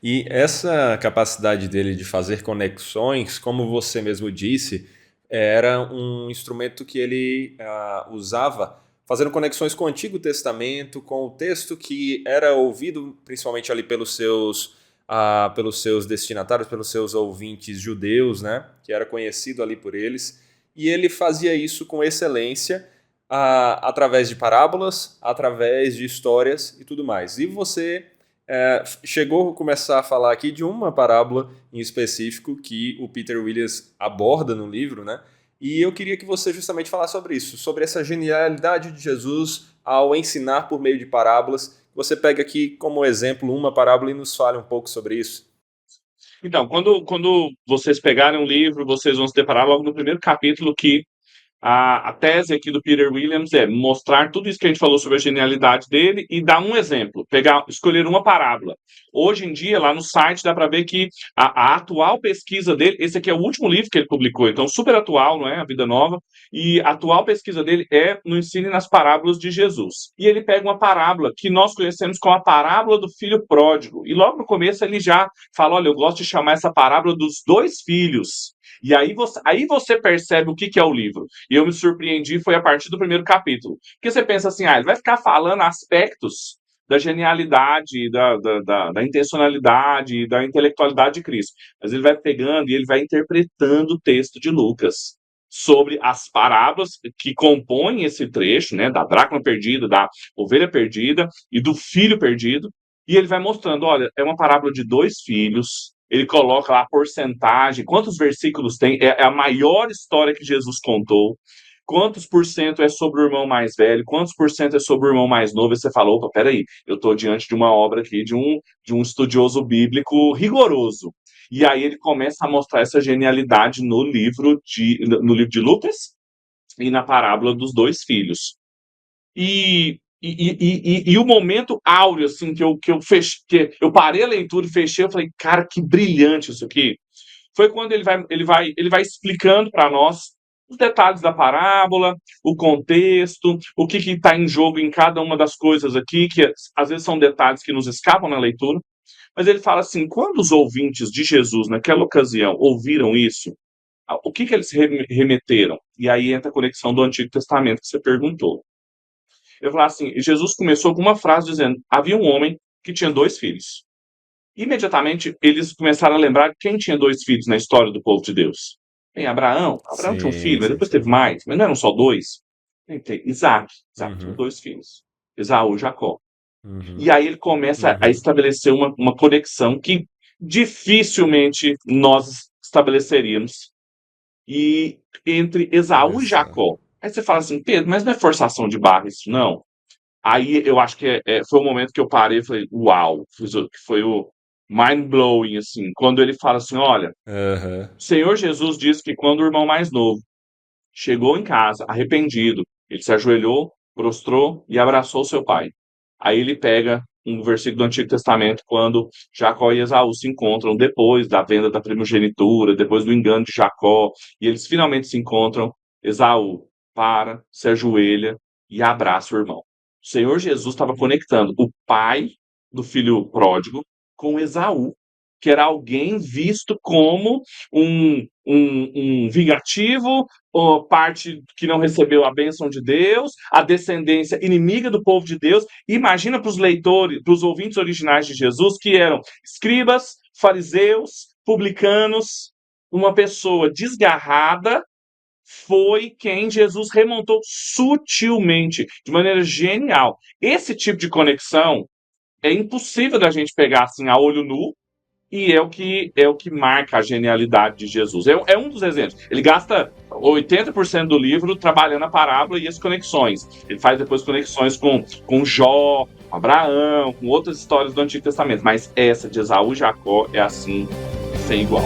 E essa capacidade dele de fazer conexões, como você mesmo disse, era um instrumento que ele usava fazendo conexões com o Antigo Testamento, com o texto que era ouvido principalmente ali pelos seus destinatários, pelos seus ouvintes judeus, né? Que era conhecido ali por eles. E ele fazia isso com excelência através de parábolas, através de histórias e tudo mais. E você chegou a começar a falar aqui de uma parábola em específico que o Peter Williams aborda no livro, né? E eu queria que você justamente falasse sobre isso, sobre essa genialidade de Jesus ao ensinar por meio de parábolas. Você pega aqui como exemplo uma parábola e nos fale um pouco sobre isso. Então, quando vocês pegarem um livro, vocês vão se deparar logo no primeiro capítulo que a tese aqui do Peter Williams é mostrar tudo isso que a gente falou sobre a genialidade dele e dar um exemplo, escolher uma parábola. Hoje em dia, lá no site, dá para ver que a atual pesquisa dele, esse aqui é o último livro que ele publicou, então super atual, não é? A Vida Nova, e a atual pesquisa dele é no ensino e nas parábolas de Jesus. E ele pega uma parábola que nós conhecemos como a parábola do filho pródigo, e logo no começo ele já fala, olha, eu gosto de chamar essa parábola dos dois filhos. E aí você percebe o que é o livro. E eu me surpreendi, foi a partir do primeiro capítulo. Porque você pensa assim, ele vai ficar falando aspectos da genialidade, da intencionalidade, da intelectualidade de Cristo. Mas ele vai pegando e ele vai interpretando o texto de Lucas sobre as parábolas que compõem esse trecho, né, da dracma perdida, da ovelha perdida e do filho perdido. E ele vai mostrando, olha, é uma parábola de dois filhos, ele coloca lá a porcentagem, quantos versículos tem, é a maior história que Jesus contou, quantos por cento é sobre o irmão mais velho, quantos por cento é sobre o irmão mais novo, e você fala, opa, peraí, eu estou diante de uma obra aqui de um estudioso bíblico rigoroso. E aí ele começa a mostrar essa genialidade no livro de Lucas e na parábola dos dois filhos. E o momento áureo, assim, que eu parei a leitura e fechei, eu falei, cara, que brilhante isso aqui. Foi quando ele vai explicando para nós os detalhes da parábola, o contexto, o que está em jogo em cada uma das coisas aqui, que às vezes são detalhes que nos escapam na leitura. Mas ele fala assim: quando os ouvintes de Jesus, naquela ocasião, ouviram isso, o que eles remeteram? E aí entra a conexão do Antigo Testamento que você perguntou. Eu falo assim: Jesus começou com uma frase dizendo: havia um homem que tinha dois filhos. Imediatamente, eles começaram a lembrar quem tinha dois filhos na história do povo de Deus. Tem Abraão. Abraão tinha um Sim, filho, mas sim, depois teve sim. mais. Mas não eram só dois. Tem Isaac. Isaac tinha Uhum, dois filhos. Esaú, Jacó. uhum, E aí ele começa a uhum. estabelecer uma conexão que dificilmente nós estabeleceríamos e entre Esaú Olha e só. Jacó. Aí você fala assim, Pedro, mas não é forçação de barra isso, não? Aí eu acho que foi o momento que eu parei e falei, uau, que foi o mind-blowing, assim, quando ele fala assim, olha, Aham. o Senhor Jesus disse que quando o irmão mais novo chegou em casa, arrependido, ele se ajoelhou, prostrou e abraçou seu pai. Aí ele pega um versículo do Antigo Testamento, quando Jacó e Esaú se encontram depois da venda da primogenitura, depois do engano de Jacó, e eles finalmente se encontram. Esaú se ajoelha e abraça o irmão. O Senhor Jesus estava conectando o pai do filho pródigo com Esaú, que era alguém visto como um vingativo, ou parte que não recebeu a bênção de Deus, a descendência inimiga do povo de Deus. Imagina para os leitores, para os ouvintes originais de Jesus, que eram escribas, fariseus, publicanos, uma pessoa desgarrada, foi quem Jesus remontou sutilmente, de maneira genial. Esse tipo de conexão é impossível da gente pegar assim a olho nu, e é o que marca a genialidade de Jesus. É um dos exemplos. Ele gasta 80% do livro trabalhando a parábola e as conexões. Ele faz depois conexões com Jó, com Abraão, com outras histórias do Antigo Testamento. Mas essa de Esaú e Jacó é assim, sem igual.